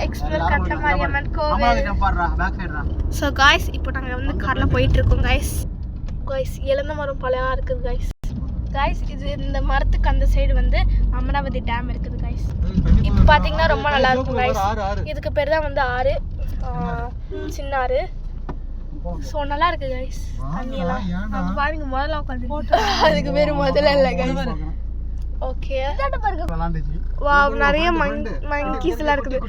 Explore கட்டமாரியம்மன் கோவில். So guys இப்போ நாங்கள் வந்து காரில் போயிட்டுருக்கோம் காய்ஸ். இழந்த மரம் பழம் இருக்குது காய்ஸ். இது இந்த மரத்துக்கு அந்த சைடு வந்து அமராவதி டேம் இருக்குது காய்ஸ். இப்போ பார்த்தீங்கன்னா ரொம்ப நல்லா இருக்கும் காய்ஸ். இதுக்கு பேர் தான் வந்து ஆறு, சின்ன ஆறு. ஸோ நல்லா இருக்கு கைஸ் தண்ணியெல்லாம். அது பாருங்க முதல்ல உட்காந்து அதுக்கு பேர் முதல்ல இல்லை கைஸ். ஓகே வா நிறைய மங்கீஸ் எல்லாம் இருக்குது.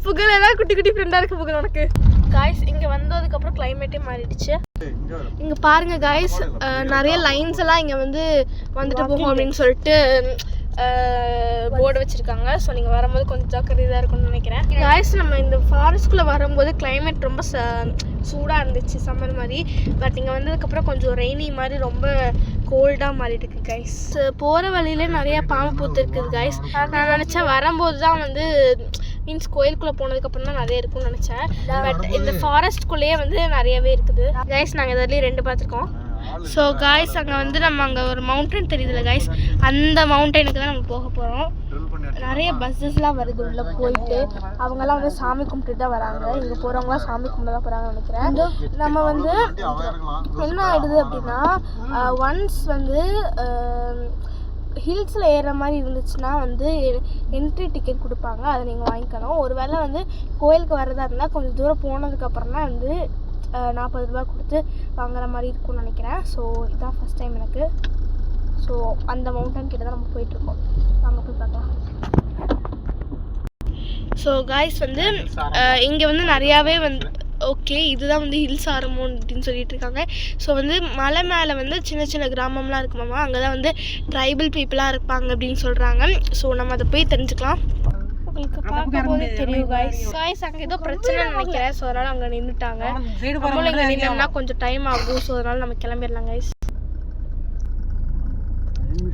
புகழ் எல்லாம் குட்டி குட்டி ஃப்ரெண்டாக இருக்குது புகழ் உனக்கு காய்ஸ். இங்கே வந்ததுக்கப்புறம் கிளைமேட்டே மாறிடுச்சு. இங்கே பாருங்க காய்ஸ் நிறைய லைன்ஸ் எல்லாம் இங்கே வந்து வந்துட்டு போகும் அப்படின்னு சொல்லிட்டு போர்டு வச்சுருக்காங்க. ஸோ நீங்கள் வரும்போது கொஞ்சம் ஜாக்கிரதையாக இருக்கும்னு நினைக்கிறேன் காய்ஸ். நம்ம இந்த ஃபாரஸ்ட்குள்ளே வரும்போது கிளைமேட் ரொம்ப சூடாக இருந்துச்சு சம்மர் மாதிரி. பட் இங்கே வந்ததுக்கப்புறம் கொஞ்சம் ரெய்னி மாதிரி ரொம்ப கோல்டாக மாறிட்டு இருக்கு கைஸ். போகிற வழியிலே நிறைய பாம்பு பூத்து இருக்குது கைஸ். நான் நினச்சேன் வரும்போது தான் வந்து மீன்ஸ் கோயிலுக்குள்ளே போனதுக்கப்புறம் தான் நிறைய இருக்கும்னு நினச்சேன். பட் இந்த ஃபாரஸ்ட்குள்ளேயே வந்து நிறையவே இருக்குது கைஸ். நாங்கள் இதுலேயும் 2 பார்த்துருக்கோம். ஸோ காய்ஸ் அங்கே வந்து நம்ம அங்கே ஒரு மவுண்டன் தெரியுதுல்ல காய்ஸ், அந்த மவுண்டனுக்கு தான் நம்ம போக போகிறோம். நிறைய பஸ்ஸஸ்லாம் வருது உள்ளே போயிட்டு. அவங்கெல்லாம் வந்து சாமி கும்பிட்டு தான் வராங்க. இங்கே போகிறவங்களாம் சாமி கும்பிட்டு தான் போகிறாங்கன்னு நினைக்கிறேன். நம்ம வந்து என்ன ஆகிடுது அப்படின்னா ஒன்ஸ் வந்து ஹில்ஸில் ஏறுற மாதிரி இருந்துச்சுன்னா வந்து என்ட்ரி டிக்கெட் கொடுப்பாங்க, அதை நீங்கள் வாங்கிக்கணும். ஒரு வேளை வந்து கோயிலுக்கு வர்றதா இருந்தால் கொஞ்சம் தூரம் போனதுக்கப்புறம் தான் வந்து 40 ரூபா கொடுத்து வாங்குற மாதிரி இருக்கும்னு நினைக்கிறேன். ஸோ இதுதான் ஃபஸ்ட் டைம் எனக்கு. ஸோ அந்த மவுண்டன் கிட்ட தான் நம்ம போயிட்டுருக்கோம். அங்கே போய் பார்க்கலாம். ஸோ காய்ஸ் வந்து இங்கே வந்து நிறையாவே வந்து ஓகே இதுதான் வந்து ஹில்ஸ் ஆரம்பம் அப்படின்னு சொல்லிட்டு இருக்காங்க. ஸோ வந்து மலை மேலே வந்து சின்ன சின்ன கிராமம்லாம் இருக்குமாமா, அங்கே தான் வந்து ட்ரைபல் பீப்புளாக இருப்பாங்க அப்படின்னு சொல்கிறாங்க. ஸோ நம்ம அதை போய் தெரிஞ்சுக்கலாம். உங்களுக்கு பார்க்கும்போது தெரியும் காய்ஸ் அங்கே ஏதோ பிரச்சனை நினைக்கிறேன். ஸோ அதனால் அங்கே நின்றுட்டாங்க. நம்மளும் இங்கே நின்னோம்னா கொஞ்சம் டைம் ஆகும். ஸோ அதனால் நம்ம கிளம்பிடலாம் காய்ஸ்.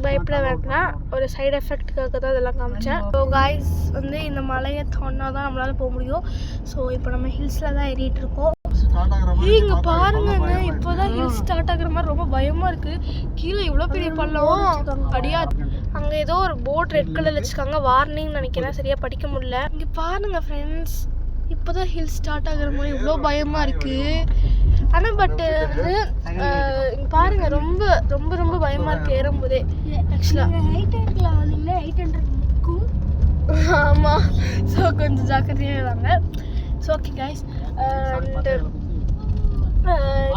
பயப்பட வேண்டாம், ஒரு சைடு எஃபெக்ட்டுக்காக தான் இதெல்லாம் காமிச்சேன். ஸோ காய்ஸ் வந்து இந்த மலையை தாண்டினா தான் நம்மளால் போக முடியும். ஸோ இப்போ நம்ம ஹில்ஸில் தான் ஏறிட்டு இருக்கோம். இங்கே பாருங்கங்க இப்போ தான் ஹில்ஸ் ஸ்டார்ட் ஆகுற மாதிரி ரொம்ப பயமாக இருக்குது. கீழே இவ்வளோ பெரிய பள்ளம் அடியா. அங்கே ஏதோ ஒரு போர்ட் ரெட் கலரில் வச்சுருக்காங்க, வார்னிங்னு நினைக்கிறேன், சரியாக படிக்க முடியல. இங்கே பாருங்கள் ஃப்ரெண்ட்ஸ் இப்போ தான் ஹில்ஸ் ஸ்டார்ட் ஆகுற மாதிரி இவ்வளோ பயமாக இருக்குது. ஆனால் பட்டு வந்து இங்கே பாருங்கள் ரொம்ப ரொம்ப ரொம்ப பயமாக இருக்குது ஏறும்போதே. ஆக்சுவலாக 800 ஆமாம். ஸோ கொஞ்சம் ஜாக்கிரதையாக இருவாங்க. So okay guys. அண்ட்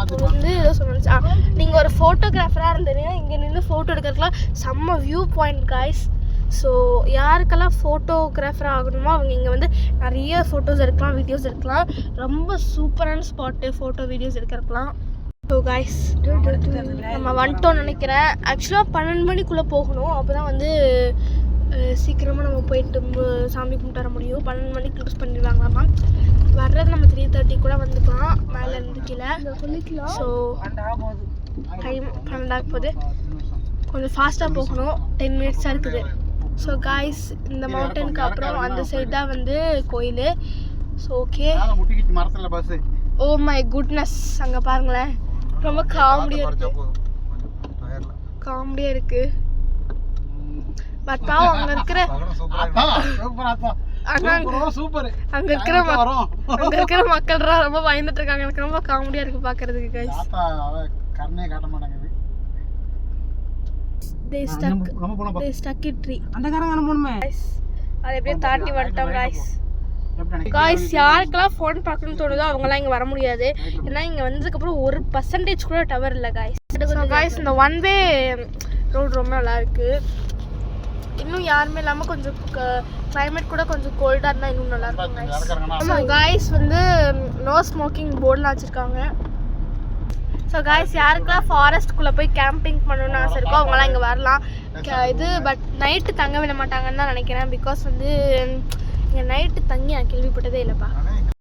இப்போ வந்து ஏதோ சொன்னேன், நீங்கள் ஒரு ஃபோட்டோகிராஃபராக இருந்தீங்கன்னா இங்கே நின்று ஃபோட்டோ எடுக்கிறதுலாம் செம்ம வியூ பாயிண்ட் காய்ஸ். ஸோ யாருக்கெல்லாம் ஃபோட்டோகிராஃபர் ஆகணுமோ அவங்க இங்கே வந்து நிறைய ஃபோட்டோஸ் எடுக்கலாம், வீடியோஸ் எடுக்கலாம். ரொம்ப சூப்பரான ஸ்பாட்டு, ஃபோட்டோ வீடியோஸ் எடுக்கிறதுலாம். ஸோ காய்ஸ் நம்ம வந்துட்டோம்னு நினைக்கிறேன். ஆக்சுவலாக 12 மணிக்குள்ளே போகணும், அப்போ தான் வந்து சீக்கிரமாக நம்ம போயிட்டு சாமி கும்பிட்டு வர முடியும். 12 மணிக்கு க்ளோஸ் பண்ணிடுவாங்களாமா. வர்றது நம்ம 3:30 கூட வந்துக்கலாம் மேலே இருந்து கீழே. ஸோ டைம் 12 ஆக போகுது, கொஞ்சம் ஃபாஸ்ட்டாக போகணும். 10 மினிட்ஸாக இருக்குது. ஸோ காய்ஸ் இந்த மவுண்டனுக்கு அப்புறம் அந்த சைடு தான் வந்து கோயில். So okay. Oh my goodness அங்கே பாருங்களேன், ரொம்ப காமெடியாக இருக்குது. பட் பாவம் அங்கே இருக்கிற மக்கள்லாம் ரொம்ப பயந்துட்டு இருக்காங்க. எனக்கு ரொம்ப காமெடியாக இருக்குது பார்க்கறதுக்கு guys. They stuck in tree. அதை எப்படியே தாண்டி வந்துட்டோம் காய்ஸ். காய்ஸ் யாருக்கெல்லாம் ஃபோன் பார்க்கணும்னு தோணுதோ அவங்களாம் இங்கே வர முடியாது. ஏன்னா இங்கே வந்ததுக்கப்புறம் 1% கூட டவர் இல்லை காய்ஸ். காய்ஸ் இந்த ஒன் வே ரோடு ரொம்ப நல்லா இருக்குது. இன்னும் யாருமே இல்லாமல் கொஞ்சம் கிளைமேட் கூட கொஞ்சம் கோல்டாக இருந்தால் இன்னும் நல்லா இருக்கும் காய்ஸ். ஆமாம் காய்ஸ் வந்து நோ ஸ்மோக்கிங் போர்டெலாம் வச்சுருக்காங்க. ஸோ காய்ஸ் யாருக்கெல்லாம் ஃபாரஸ்ட்குள்ளே போய் கேம்பிங் பண்ணணும்னு ஆசை இருக்கோ அவங்களாம் இங்கே வரலாம். இது பட் நைட்டு தங்க விட மாட்டாங்கன்னு தான் நினைக்கிறேன். பிகாஸ் வந்து இங்கே நைட்டு தங்கி நான் கேள்விப்பட்டதே இல்லைப்பா.